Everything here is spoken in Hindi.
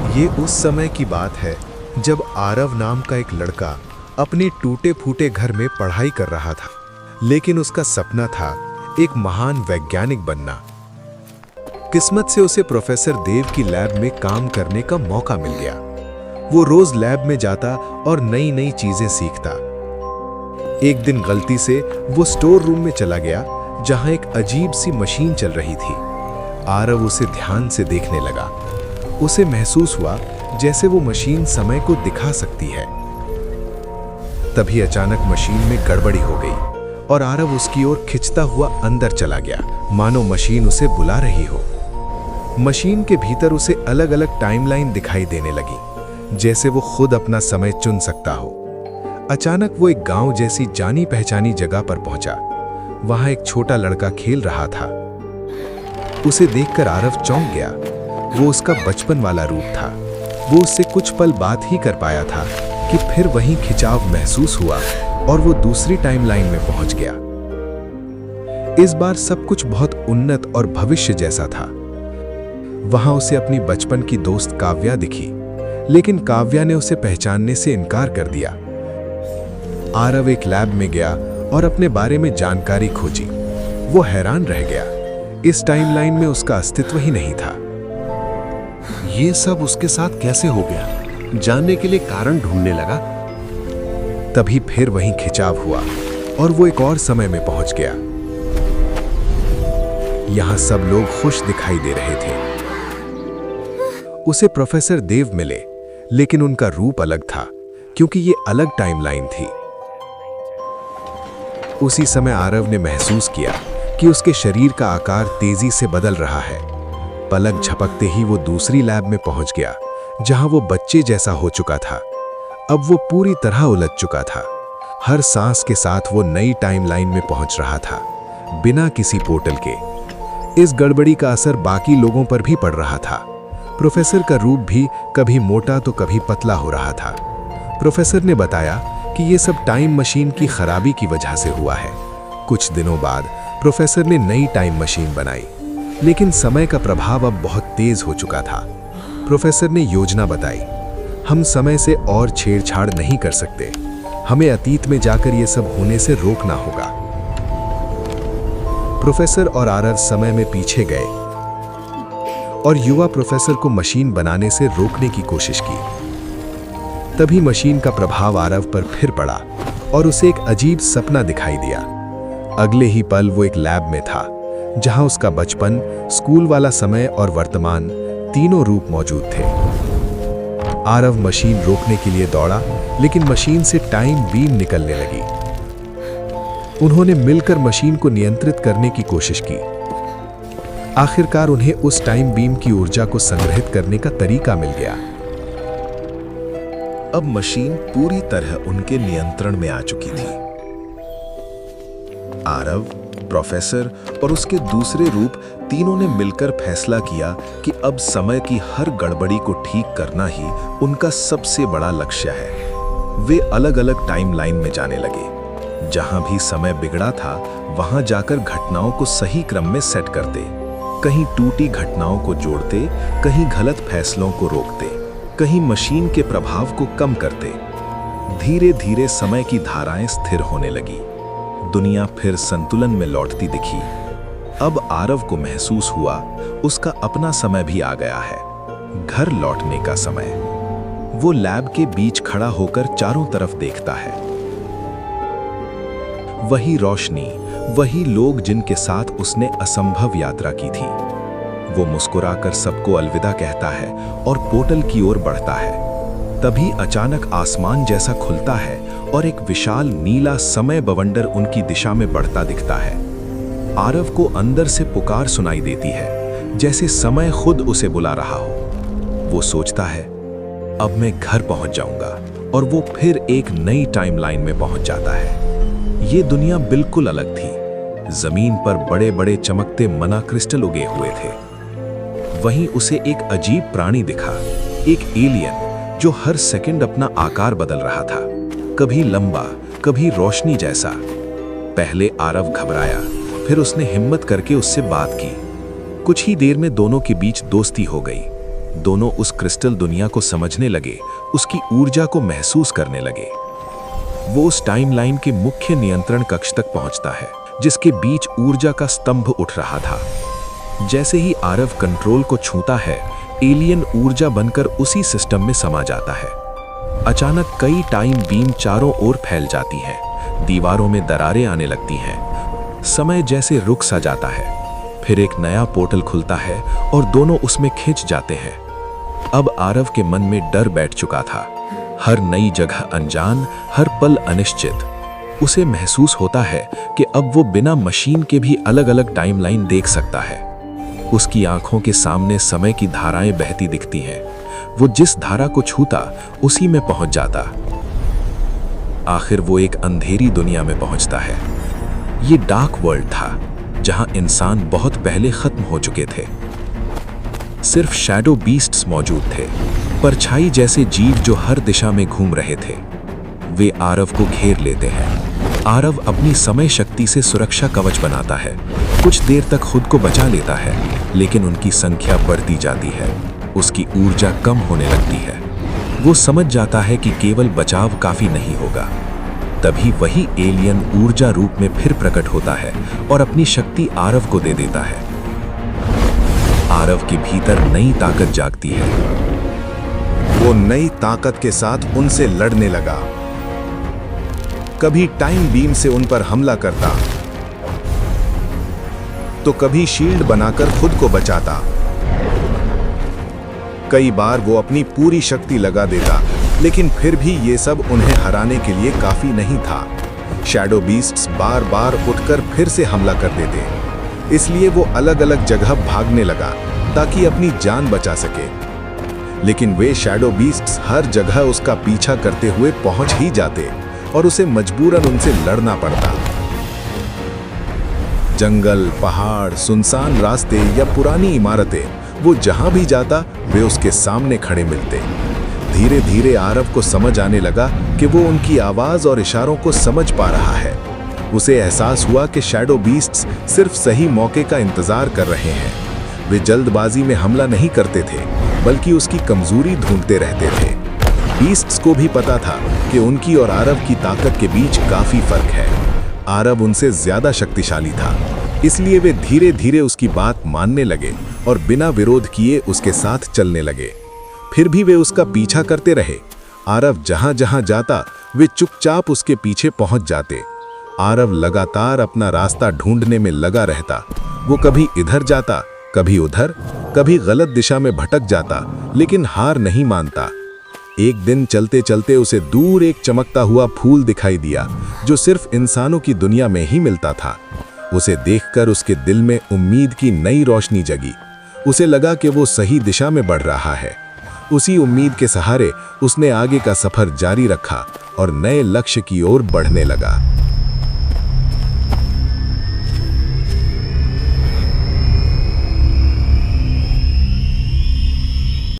ये उस समय की बात है जब आरव नाम का एक लड़का अपने टूटे फूटे घर में पढ़ाई कर रहा था, लेकिन उसका सपना था एक महान वैज्ञानिक बनना। किस्मत से उसे प्रोफेसर देव की लैब में काम करने का मौका मिल गया। वो रोज लैब में जाता और नई नई चीजें सीखता। एक दिन गलती से वो स्टोर रूम में चला गया जहां एक अजीब सी मशीन चल रही थी। आरव उसे ध्यान से देखने लगा। उसे महसूस हुआ जैसे वो मशीन समय को दिखा सकती है। तभी अचानक मशीन में गड़बड़ी हो गई और आरव उसकी ओर खिंचता हुआ अंदर चला गया, मानो मशीन उसे बुला रही हो। मशीन के भीतर उसे अलग अलग टाइमलाइन दिखाई देने लगी, जैसे वो खुद अपना समय चुन सकता हो। अचानक वो एक गांव जैसी जानी पहचानी जगह पर पहुंचा। वहां एक छोटा लड़का खेल रहा था। उसे देखकर आरव चौंक गया। वो उसका बचपन वाला रूप था। वो उससे कुछ पल बात ही कर पाया था कि फिर वहीं खिंचाव महसूस हुआ और वो दूसरी टाइमलाइन में पहुंच गया। इस बार सब कुछ बहुत उन्नत और भविष्य जैसा था। वहां उसे अपनी बचपन की दोस्त काव्या दिखी, लेकिन काव्या ने उसे पहचानने से इनकार कर दिया। आरव एक लैब में गया और अपने बारे में जानकारी खोजी। वो हैरान रह गया। इस टाइमलाइन में उसका अस्तित्व ही नहीं था। ये सब उसके साथ कैसे हो गया? जानने के लिए कारण ढूंढने लगा। तभी फिर वहीं खिंचाव हुआ और वो एक और समय में पहुंच गया। यहां सब लोग खुश दिखाई दे रहे थे। उसे प्रोफेसर देव मिले, लेकिन उनका रूप अलग था क्योंकि ये अलग टाइमलाइन थी। उसी समय आरव ने महसूस किया कि उसके शरीर का आकार तेजी से बदल रहा है। पलक झपकते ही वो दूसरी लैब में पहुंच गया, जहां वो बच्चे जैसा हो चुका था। अब वो पूरी तरह उलझ चुका था। हर सांस के साथ वो नई टाइमलाइन में पहुंच रहा था, बिना किसी पोर्टल के। इस गड़बड़ी का असर बाकी लोगों पर भी पड़ रहा था। प्रोफेसर का रूप भी कभी मोटा तो कभी पतला हो रहा था। प्रोफेसर ने बताया कि ये सब टाइम मशीन की खराबी की वजह से हुआ है। कुछ दिनों बाद प्रोफेसर ने नई टाइम मशीन बनाई, लेकिन समय का प्रभाव अब बहुत तेज हो चुका था। प्रोफेसर ने योजना बताई, हम समय से और छेड़छाड़ नहीं कर सकते। हमें अतीत में जाकर यह सब होने से रोकना होगा। प्रोफेसर और आरव समय में पीछे गए और युवा प्रोफेसर को मशीन बनाने से रोकने की कोशिश की। तभी मशीन का प्रभाव आरव पर फिर पड़ा और उसे एक अजीब सपना दिखाई दिया। अगले ही पल वो एक लैब में था, जहां उसका बचपन, स्कूल वाला समय और वर्तमान तीनों रूप मौजूद थे। आरव मशीन रोकने के लिए दौड़ा, लेकिन मशीन से टाइम बीम निकलने लगी। उन्होंने मिलकर मशीन को नियंत्रित करने की कोशिश की। आखिरकार उन्हें उस टाइम बीम की ऊर्जा को संग्रहित करने का तरीका मिल गया। अब मशीन पूरी तरह उनके नियंत्रण में आ चुकी थी। आरव, प्रोफेसर और उसके दूसरे रूप तीनों ने मिलकर फैसला किया कि अब समय की हर गड़बड़ी को ठीक करना ही उनका सबसे बड़ा लक्ष्य है। वे अलग अलग टाइमलाइन में जाने लगे। जहां भी समय बिगड़ा था, वहां जाकर घटनाओं को सही क्रम में सेट करते। कहीं टूटी घटनाओं को जोड़ते, कहीं गलत फैसलों को रोकते, कहीं मशीन के प्रभाव को कम करते। धीरे धीरे समय की धाराएं स्थिर होने लगी। दुनिया फिर संतुलन में लौटती दिखी। अब आरव को महसूस हुआ उसका अपना समय भी आ गया है, घर लौटने का समय। वो लैब के बीच खड़ा होकर चारों तरफ देखता है। वही रोशनी, वही लोग जिनके साथ उसने असंभव यात्रा की थी। वो मुस्कुराकर सबको अलविदा कहता है और पोर्टल की ओर बढ़ता है। तभी अचानक आसमान जैसा खुलता है और एक विशाल नीला समय बवंडर उनकी दिशा में बढ़ता दिखता है। आरव को अंदर से पुकार सुनाई देती है, जैसे समय खुद उसे बुला रहा हो। वो सोचता है, अब मैं घर पहुंच जाऊंगा, और वो फिर एक नई टाइमलाइन में पहुंच जाता है। ये दुनिया बिल्कुल अलग थी। जमीन पर बड़े बड़े चमकते मना क्रिस्टल उगे हुए थे। वहीं उसे एक अजीब प्राणी दिखा, एक एलियन जो हर सेकंड अपना आकार बदल रहा था, कभी लंबा, कभी रोशनी जैसा। पहले आरव घबराया, फिर उसने हिम्मत करके उससे बात की। कुछ ही देर में दोनों के बीच दोस्ती हो गई। दोनों उस क्रिस्टल दुनिया को समझने लगे, उसकी ऊर्जा को महसूस करने लगे। वो उस टाइमलाइन के मुख्य नियंत्रण कक्ष तक पहुंचता है, जिसके बीच ऊर्जा का स्तंभ उठ रहा था। जैसे ही आरव कंट्रोल को छूता है, एलियन ऊर्जा बनकर उसी सिस्टम में समा जाता है। अचानक कई टाइम बीम चारों ओर फैल जाती हैं, दीवारों में दरारें आने लगती हैं। समय जैसे रुक सा जाता है। फिर एक नया पोर्टल खुलता है और दोनों उसमें खिंच जाते हैं। अब आरव के मन में डर बैठ चुका था। हर नई जगह अनजान, हर पल अनिश्चित। उसे महसूस होता है कि अब वो बिना मशीन के भी अलग-अलग टाइमलाइन देख सकता है। उसकी आंखों के सामने समय की धाराएं बहती दिखती हैं। वो जिस धारा को छूता उसी में पहुंच जाता। आखिर वो एक अंधेरी दुनिया में पहुंचता है। ये डार्क वर्ल्ड था, जहां इंसान बहुत पहले खत्म हो चुके थे। सिर्फ शैडो बीस्ट्स मौजूद थे, परछाई जैसे जीव जो हर दिशा में घूम रहे थे। वे आरव को घेर लेते हैं। आरव अपनी समय शक्ति से सुरक्षा कवच बनाता है। कुछ देर तक खुद को बचा लेता है, लेकिन उनकी संख्या बढ़ती जाती है। उसकी ऊर्जा कम होने लगती है। वो समझ जाता है कि केवल बचाव काफी नहीं होगा। तभी वही एलियन ऊर्जा रूप में फिर प्रकट होता है और अपनी शक्ति आरव को दे देता है। आरव के भीतर नई ताकत जागती है। वो नई ताकत के साथ उनसे लड़ने लगा। कभी टाइम बीम से उन पर हमला करता, तो कभी शील्ड बनाकर खुद को बचाता। कई बार वो अपनी पूरी शक्ति लगा देता, लेकिन फिर भी ये सब उन्हें हराने के लिए काफी नहीं था। शैडो बीस्ट्स बार बार उठकर फिर से हमला कर देते, इसलिए वो अलग अलग जगह भागने लगा ताकि अपनी जान बचा सके। लेकिन वे शैडो बीस्ट्स हर जगह उसका पीछा करते हुए पहुंच ही जाते और उसे मजबूरन उनसे लड़ना पड़ता। जंगल, पहाड़, सुनसान रास्ते या पुरानी इमारतें, वो जहां भी जाता वे उसके सामने खड़े मिलते। धीरे धीरे आरव को समझ आने लगा कि वो उनकी आवाज और इशारों को समझ पा रहा है। उसे एहसास हुआ कि शैडो बीस्ट्स सिर्फ सही मौके का इंतजार कर रहे हैं। वे जल्दबाजी में हमला नहीं करते थे, बल्कि उसकी कमजोरी ढूंढते रहते थे। बीस्ट्स को भी पता था कि उनकी और आरव की ताकत के बीच काफी फर्क है। आरव उनसे ज्यादा शक्तिशाली था, इसलिए वे धीरे धीरे उसकी बात मानने लगे और बिना विरोध किए उसके साथ चलने लगे। फिर भी वे उसका पीछा करते रहे। आरव जहां जहां जाता वे चुपचाप उसके पीछे पहुंच जाते। आरव लगातार अपना रास्ता ढूंढने में लगा रहता। वो कभी इधर जाता, कभी उधर, कभी गलत दिशा में भटक जाता, लेकिन हार नहीं मानता। एक दिन चलते चलते उसे दूर एक चमकता हुआ फूल दिखाई दिया, जो सिर्फ इंसानों की दुनिया में ही मिलता था। उसे देखकर उसके दिल में उम्मीद की नई रोशनी जगी। उसे लगा कि वो सही दिशा में बढ़ रहा है। उसी उम्मीद के सहारे उसने आगे का सफर जारी रखा और नए लक्ष्य की ओर बढ़ने लगा।